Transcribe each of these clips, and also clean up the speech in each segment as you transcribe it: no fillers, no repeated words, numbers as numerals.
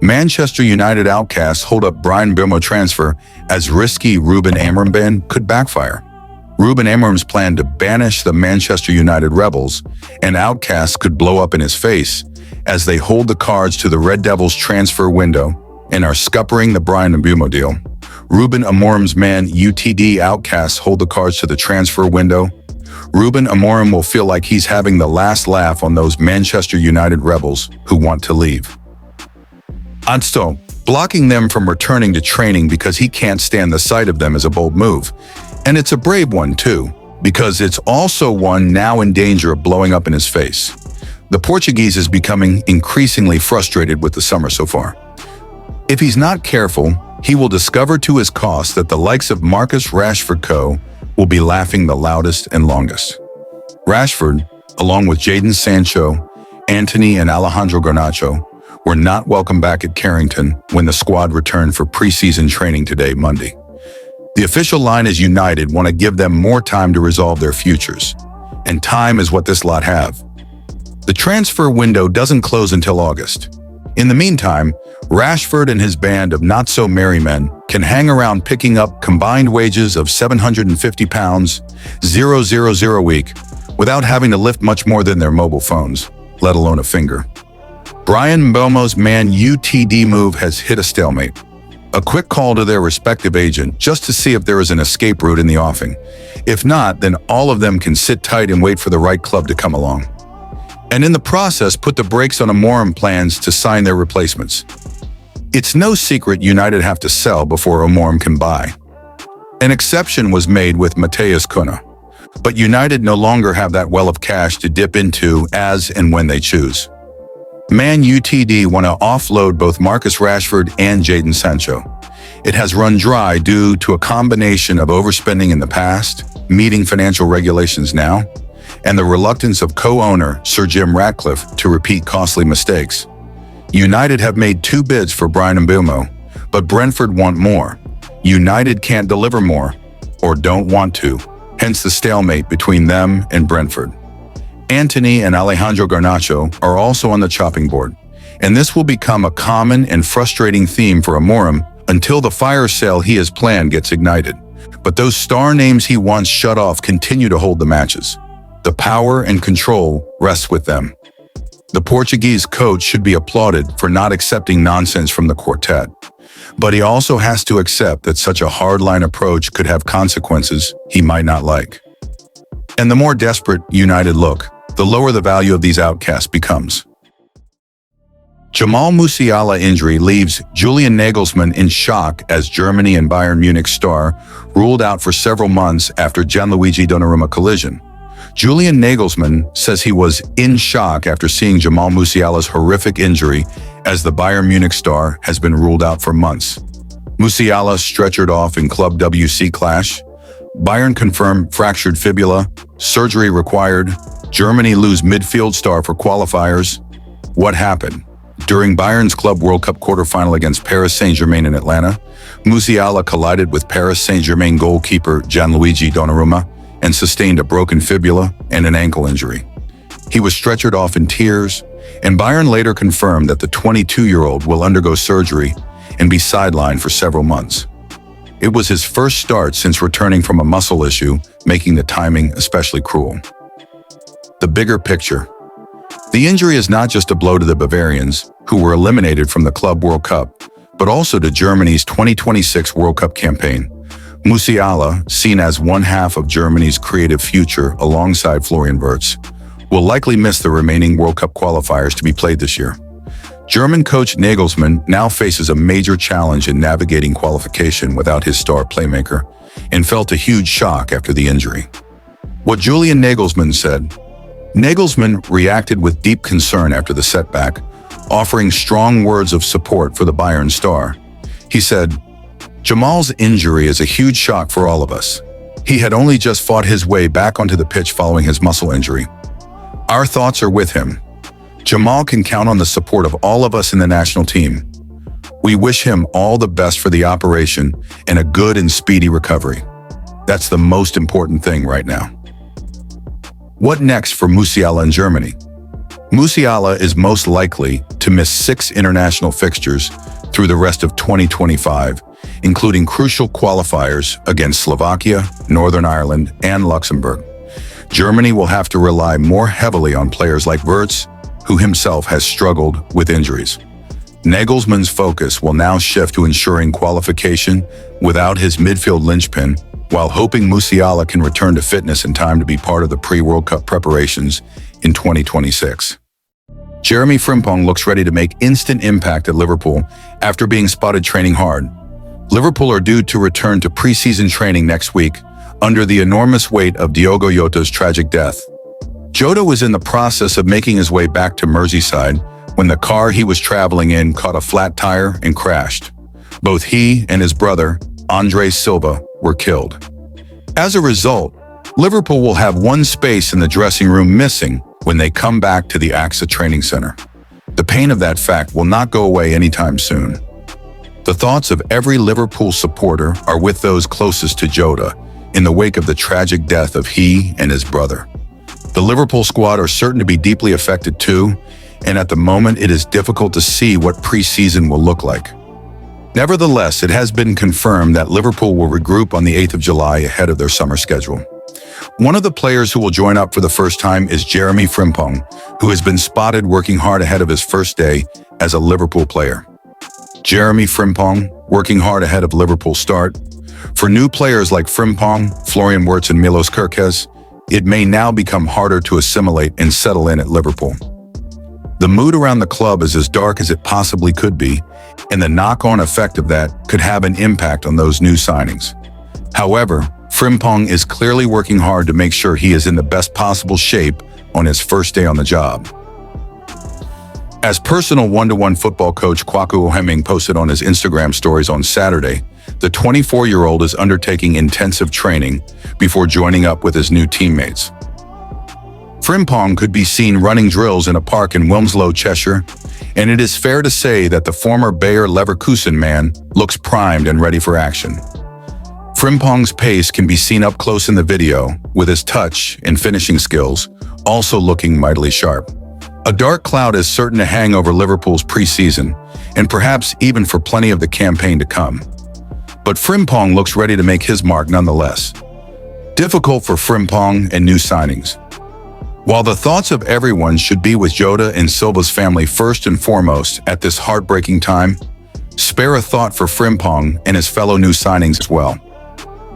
Manchester United outcasts hold up Bryan Mbeumo transfer as risky. Ruben Amorim ban could backfire. Ruben Amorim's plan to banish the Manchester United rebels and outcasts could blow up in his face as they hold the cards to the Red Devils transfer window and are scuppering the Bryan Mbeumo deal. Ruben Amorim's Man UTD outcasts hold the cards to the transfer window. Ruben Amorim will feel like he's having the last laugh on those Manchester United rebels who want to leave. Ansto, blocking them from returning to training because he can't stand the sight of them is a bold move. And it's a brave one too, because it's also one now in danger of blowing up in his face. The Portuguese is becoming increasingly frustrated with the summer so far. If he's not careful, he will discover to his cost that the likes of Marcus Rashford Co. will be laughing the loudest and longest. Rashford, along with Jadon Sancho, Antony and Alejandro Garnacho, were not welcome back at Carrington when the squad returned for preseason training today, Monday. The official line is United want to give them more time to resolve their futures, and time is what this lot have. The transfer window doesn't close until August. In the meantime, Rashford and his band of not-so-merry men can hang around picking up combined wages of £750,000 a week without having to lift much more than their mobile phones, let alone a finger. Bryan Mbeumo's Man UTD move has hit a stalemate. A quick call to their respective agent just to see if there is an escape route in the offing. If not, then all of them can sit tight and wait for the right club to come along. And in the process, put the brakes on Amorim plans to sign their replacements. It's no secret United have to sell before Amorim can buy. An exception was made with Matheus Cunha, but United no longer have that well of cash to dip into as and when they choose. Man UTD want to offload both Marcus Rashford and Jadon Sancho. It has run dry due to a combination of overspending in the past, meeting financial regulations now, and the reluctance of co-owner Sir Jim Ratcliffe to repeat costly mistakes. United have made 2 bids for Bryan Mbeumo, but Brentford want more. United can't deliver more, or don't want to, hence the stalemate between them and Brentford. Antony and Alejandro Garnacho are also on the chopping board, and this will become a common and frustrating theme for Amorim until the fire sale he has planned gets ignited. But those star names he once shut off continue to hold the matches. The power and control rests with them. The Portuguese coach should be applauded for not accepting nonsense from the quartet, but he also has to accept that such a hardline approach could have consequences he might not like. And the more desperate United look, the lower the value of these outcasts becomes. Jamal Musiala injury leaves Julian Nagelsmann in shock as Germany and Bayern Munich star ruled out for several months after Gianluigi Donnarumma collision. Julian Nagelsmann says he was in shock after seeing Jamal Musiala's horrific injury as the Bayern Munich star has been ruled out for months. Musiala stretchered off in Club WC clash. Bayern confirmed fractured fibula, surgery required. Germany lose midfield star for qualifiers. What happened? During Bayern's Club World Cup quarterfinal against Paris Saint-Germain in Atlanta, Musiala collided with Paris Saint-Germain goalkeeper Gianluigi Donnarumma and sustained a broken fibula and an ankle injury. He was stretchered off in tears, and Bayern later confirmed that the 22-year-old will undergo surgery and be sidelined for several months. It was his first start since returning from a muscle issue, making the timing especially cruel. The bigger picture. The injury is not just a blow to the Bavarians, who were eliminated from the Club World Cup, but also to Germany's 2026 World Cup campaign. Musiala, seen as one half of Germany's creative future alongside Florian Wirtz, will likely miss the remaining World Cup qualifiers to be played this year. German coach Nagelsmann now faces a major challenge in navigating qualification without his star playmaker and felt a huge shock after the injury. What Julian Nagelsmann said: Nagelsmann reacted with deep concern after the setback, offering strong words of support for the Bayern star. He said, "Jamal's injury is a huge shock for all of us. He had only just fought his way back onto the pitch following his muscle injury. Our thoughts are with him. Jamal can count on the support of all of us in the national team. We wish him all the best for the operation and a good and speedy recovery. That's the most important thing right now." What next for Musiala in Germany? Musiala is most likely to miss 6 international fixtures through the rest of 2025, including crucial qualifiers against Slovakia, Northern Ireland, and Luxembourg. Germany will have to rely more heavily on players like Wirtz, who himself has struggled with injuries. Nagelsmann's focus will now shift to ensuring qualification without his midfield linchpin, while hoping Musiala can return to fitness in time to be part of the pre-World Cup preparations in 2026. Jeremy Frimpong looks ready to make instant impact at Liverpool after being spotted training hard. Liverpool are due to return to preseason training next week under the enormous weight of Diogo Jota's tragic death. Jota was in the process of making his way back to Merseyside when the car he was traveling in caught a flat tire and crashed. Both he and his brother, Andre Silva, were killed. As a result, Liverpool will have one space in the dressing room missing when they come back to the AXA training center. The pain of that fact will not go away anytime soon. The thoughts of every Liverpool supporter are with those closest to Jota in the wake of the tragic death of he and his brother. The Liverpool squad are certain to be deeply affected too, and at the moment it is difficult to see what pre-season will look like. Nevertheless, it has been confirmed that Liverpool will regroup on the 8th of July ahead of their summer schedule. One of the players who will join up for the first time is Jeremy Frimpong, who has been spotted working hard ahead of his first day as a Liverpool player. Jeremy Frimpong, working hard ahead of Liverpool's start. For new players like Frimpong, Florian Wirtz and Milos Kerkez, it may now become harder to assimilate and settle in at Liverpool. The mood around the club is as dark as it possibly could be, and the knock-on effect of that could have an impact on those new signings. However, Frimpong is clearly working hard to make sure he is in the best possible shape on his first day on the job. As personal one-to-one football coach Kwaku Oheming posted on his Instagram stories on Saturday, the 24-year-old is undertaking intensive training before joining up with his new teammates. Frimpong could be seen running drills in a park in Wilmslow, Cheshire, and it is fair to say that the former Bayer Leverkusen man looks primed and ready for action. Frimpong's pace can be seen up close in the video, with his touch and finishing skills also looking mightily sharp. A dark cloud is certain to hang over Liverpool's pre-season, and perhaps even for plenty of the campaign to come. But Frimpong looks ready to make his mark nonetheless. Difficult for Frimpong and new signings. While the thoughts of everyone should be with Jota and Silva's family first and foremost at this heartbreaking time, spare a thought for Frimpong and his fellow new signings as well.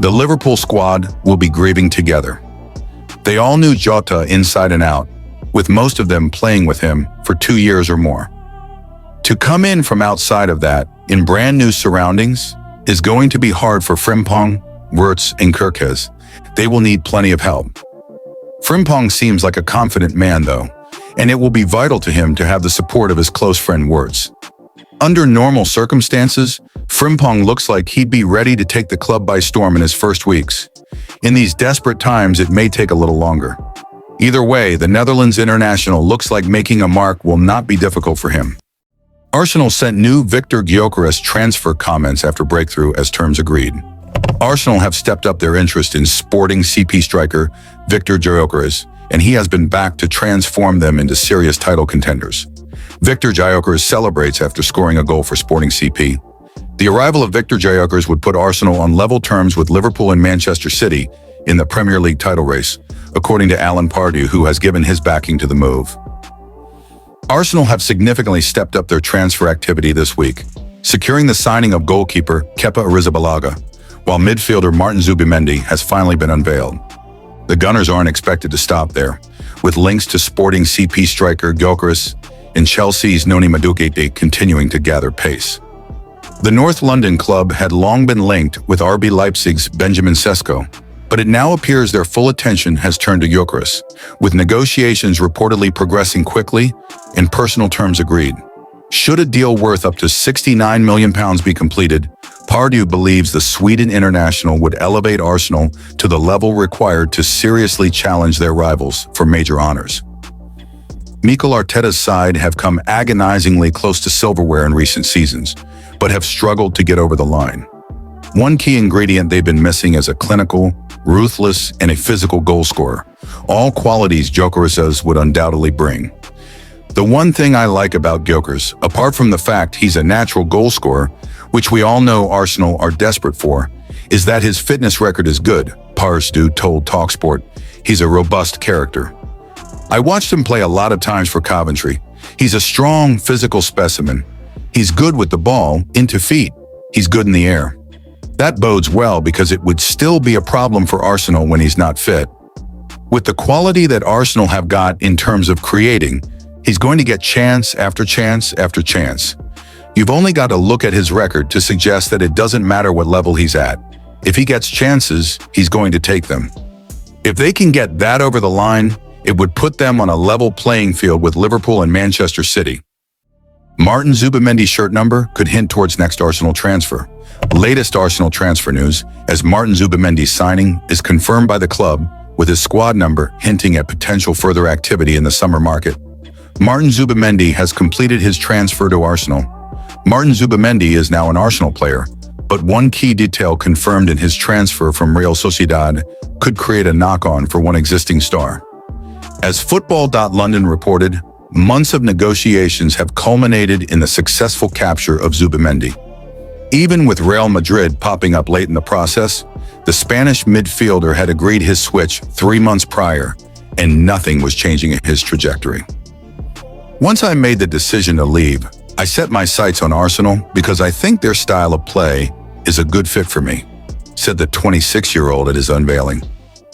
The Liverpool squad will be grieving together. They all knew Jota inside and out, with most of them playing with him for 2 years or more. To come in from outside of that, in brand new surroundings, is going to be hard for Frimpong, Wirtz, and Kerkez. They will need plenty of help. Frimpong seems like a confident man though, and it will be vital to him to have the support of his close friend Wirtz. Under normal circumstances, Frimpong looks like he'd be ready to take the club by storm in his first weeks. In these desperate times, it may take a little longer. Either way, the Netherlands international looks like making a mark will not be difficult for him. Arsenal sent new Victor Gyökeres transfer comments after breakthrough as terms agreed. Arsenal have stepped up their interest in Sporting CP striker Victor Gyökeres, and he has been backed to transform them into serious title contenders. Victor Gyökeres celebrates after scoring a goal for Sporting CP. The arrival of Victor Gyökeres would put Arsenal on level terms with Liverpool and Manchester City in the Premier League title race, according to Alan Pardew, who has given his backing to the move. Arsenal have significantly stepped up their transfer activity this week, securing the signing of goalkeeper Kepa Arrizabalaga, while midfielder Martin Zubimendi has finally been unveiled. The Gunners aren't expected to stop there, with links to Sporting CP striker Gyökeres and Chelsea's Noni Madueke continuing to gather pace. The North London club had long been linked with RB Leipzig's Benjamin Sesko, but it now appears their full attention has turned to Gyökeres, with negotiations reportedly progressing quickly and personal terms agreed. Should a deal worth up to £69 million be completed, Pardew believes the Sweden international would elevate Arsenal to the level required to seriously challenge their rivals for major honors. Mikel Arteta's side have come agonizingly close to silverware in recent seasons, but have struggled to get over the line. One key ingredient they've been missing is a clinical, ruthless, and a physical goal scorer, all qualities Gyökeres would undoubtedly bring. The one thing I like about Gyökeres, apart from the fact he's a natural goal scorer, which we all know Arsenal are desperate for, is that his fitness record is good. Parstu told TalkSport. He's a robust character. I watched him play a lot of times for Coventry. He's a strong physical specimen. He's good with the ball, into feet. He's good in the air. That bodes well because it would still be a problem for Arsenal when he's not fit. With the quality that Arsenal have got in terms of creating, he's going to get chance after chance after chance. You've only got to look at his record to suggest that it doesn't matter what level he's at. If he gets chances, he's going to take them. If they can get that over the line, it would put them on a level playing field with Liverpool and Manchester City. Martin Zubimendi's shirt number could hint towards next Arsenal transfer. Latest Arsenal transfer news, as Martin Zubimendi's signing is confirmed by the club, with his squad number hinting at potential further activity in the summer market. Martin Zubimendi has completed his transfer to Arsenal. Martin Zubimendi is now an Arsenal player, but one key detail confirmed in his transfer from Real Sociedad could create a knock-on for one existing star. As Football.London reported, months of negotiations have culminated in the successful capture of Zubimendi. Even with Real Madrid popping up late in the process, the Spanish midfielder had agreed his switch 3 months prior, and nothing was changing his trajectory. Once I made the decision to leave, I set my sights on Arsenal because I think their style of play is a good fit for me, said the 26-year-old at his unveiling.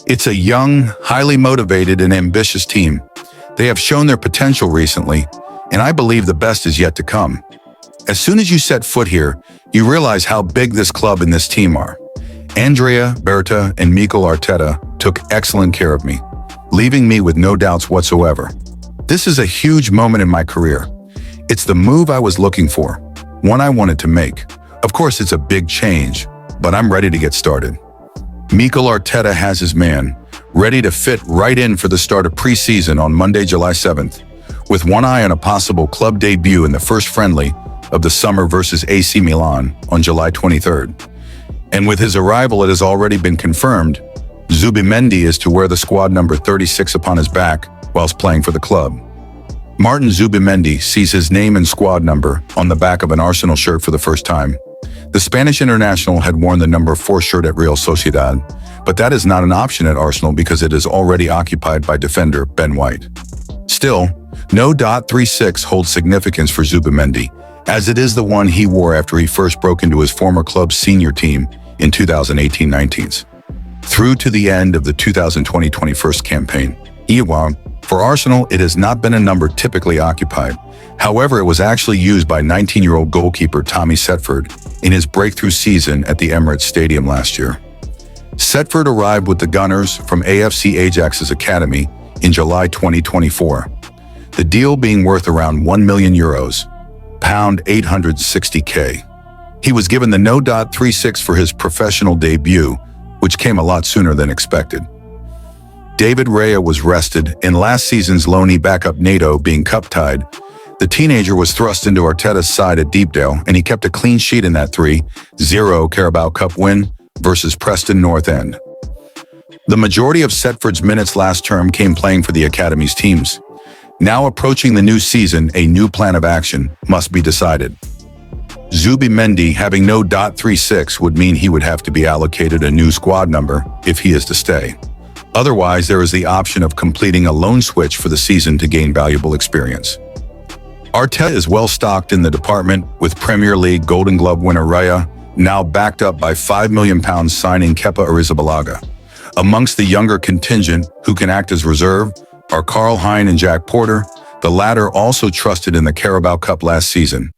It's a young, highly motivated and ambitious team. They have shown their potential recently, and I believe the best is yet to come. As soon as you set foot here, you realize how big this club and this team are. Andrea Berta and Mikel Arteta took excellent care of me, leaving me with no doubts whatsoever. This is a huge moment in my career. It's the move I was looking for, one I wanted to make. Of course, it's a big change, but I'm ready to get started. Mikel Arteta has his man, ready to fit right in for the start of preseason on Monday, July 7th, with one eye on a possible club debut in the first friendly of the summer versus AC Milan on July 23rd. And with his arrival, it has already been confirmed, Zubimendi is to wear the squad number 36 upon his back whilst playing for the club. Martin Zubimendi sees his name and squad number on the back of an Arsenal shirt for the first time. The Spanish international had worn the number 4 shirt at Real Sociedad, but that is not an option at Arsenal because it is already occupied by defender Ben White. Still, no .36 holds significance for Zubimendi, as it is the one he wore after he first broke into his former club's senior team in 2018-19. Through to the end of the 2020-21 campaign. For Arsenal, it has not been a number typically occupied. However, it was actually used by 19-year-old goalkeeper Tommy Setford in his breakthrough season at the Emirates Stadium last year. Setford arrived with the Gunners from AFC Ajax's academy in July 2024, the deal being worth around €1 million, pound 860K. He was given the no. 36 for his professional debut, which came a lot sooner than expected. David Raya was rested, in last season's loanee backup NATO being cup-tied. The teenager was thrust into Arteta's side at Deepdale, and he kept a clean sheet in that 3-0 Carabao Cup win versus Preston North End. The majority of Setford's minutes last term came playing for the academy's teams. Now approaching the new season, a new plan of action must be decided. Zubimendi having no .36 would mean he would have to be allocated a new squad number if he is to stay. Otherwise, there is the option of completing a loan switch for the season to gain valuable experience. Arteta is well stocked in the department, with Premier League Golden Glove winner Raya now backed up by £5 million signing Kepa Arrizabalaga. Amongst the younger contingent who can act as reserve are Karl Hein and Jack Porter, the latter also trusted in the Carabao Cup last season.